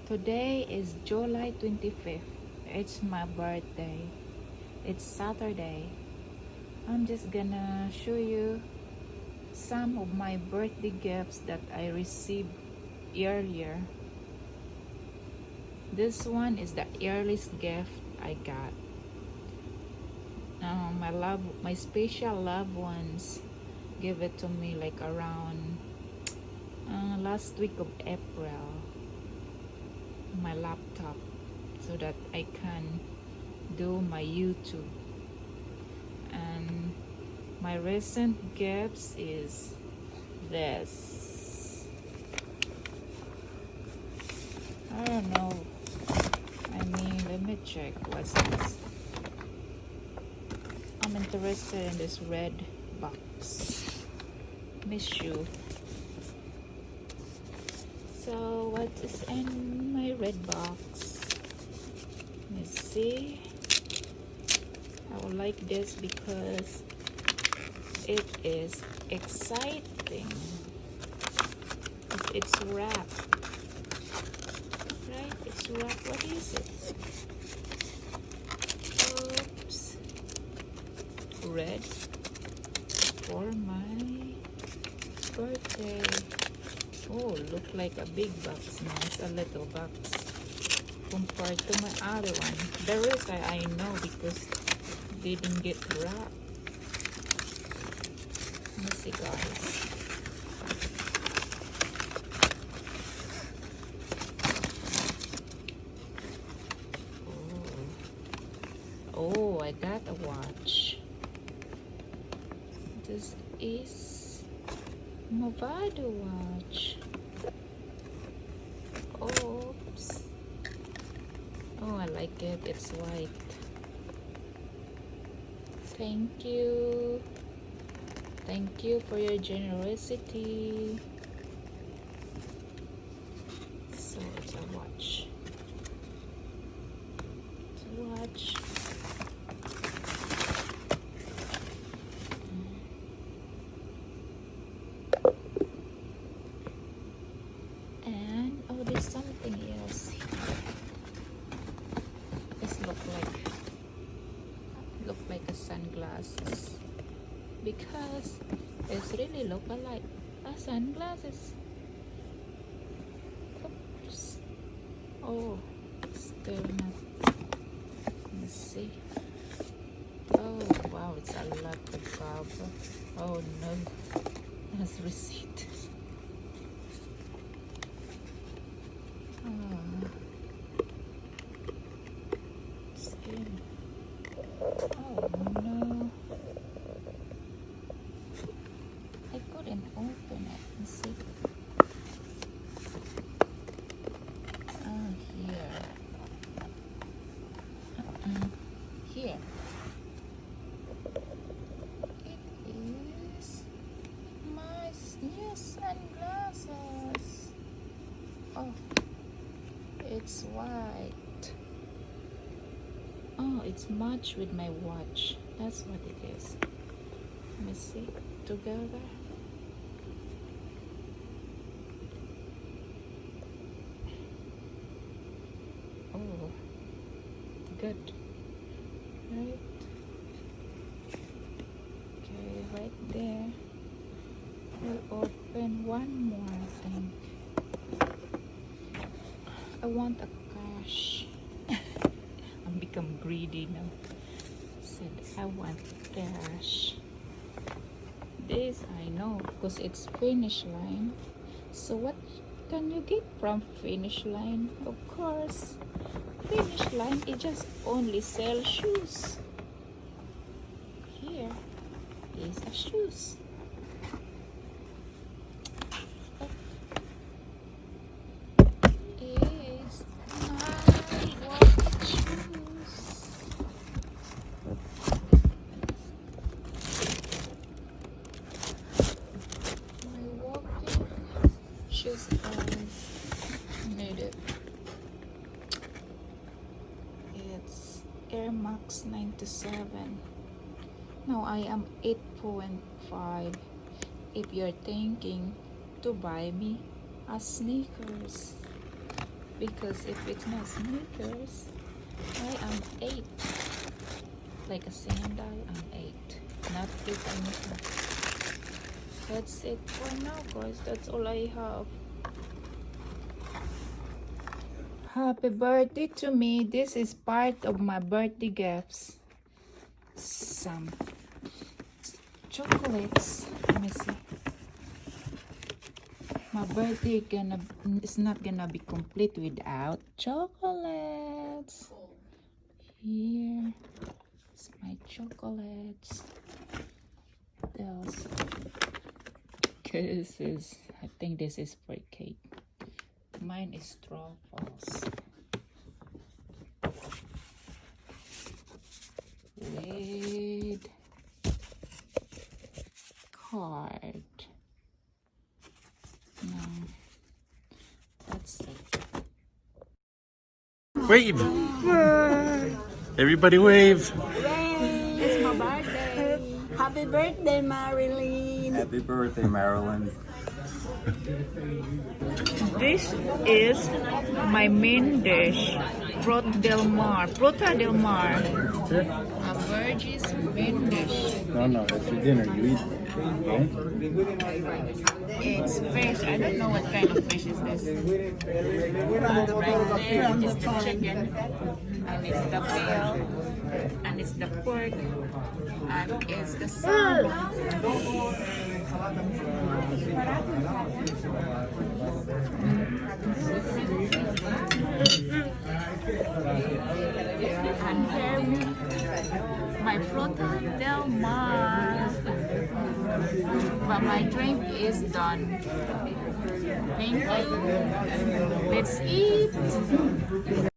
Today is July 25th. It's my birthday. It's Saturday. I'm just gonna show you some of my birthday gifts that I received earlier. This one is the earliest gift I got. My special loved ones gave it to me like around last week of April. My laptop so that I can do my YouTube. And my recent gifts is this. I don't know. Let me check. What's this? I'm interested in this red box. Miss you. So what is in my red box? Let's see. I would like this because it is exciting. It's wrapped. Right? It's wrapped. What is it? Oops. Red for my birthday. Oh, look like a big box now. It's a little box compared to my other one. The rest I know because they didn't get wrapped. Let me see, guys. Oh, I got a watch. This is Movado watch. Oops. Oh, I like it. It's white. Thank you. Thank you for your generosity. So it's a watch. It's a watch. And oh, there's something else here. This look like a sunglasses because it's really look like a sunglasses. Oops. Oh, still not. Let's see. Oh wow, it's a lot of cover. Oh no, that's receipt. Skin. Oh no, I couldn't open it. Let's see. Oh, here. Here. It is my new sunglasses. Oh, it's white. Oh, it's matched with my watch. That's what it is. Let me see together. Oh, good. Right? Okay, right there. We'll open one more, I think. I want a cash. I'm become greedy now. Said I want cash. This I know because it's finish line. So what can you get from finish line? Of course, finish line it just only sell shoes. Here is a shoes. Is my walking shoes. My walking shoes I made it. It's Air Max 97. Now I am 8.5. If you're thinking to buy me a sneakers, because if it's not sneakers, I am 8. Like a sandal, I'm 8. Not this anything. That's it for now, guys. That's all I have. Happy birthday to me. This is part of my birthday gifts. Some chocolates. Let me see. My birthday is not gonna be complete without chocolates. Here is my chocolates. Else. I think this is for cake. Mine is truffles. With card. No, that's it. Wave! Everybody wave! It's my birthday. Happy birthday, Marilyn. Happy birthday, Marilyn. This is my main dish, Fruta del Mar. A Virgis main dish. No, that's your dinner. You eat. Okay? It's fish. I don't know what kind of fish is this. Right there is the chicken, and it's the veal, and it's the pork, and it's the salmon. And here my Fruta del Mar. But my drink is done. Thank you. Let's eat.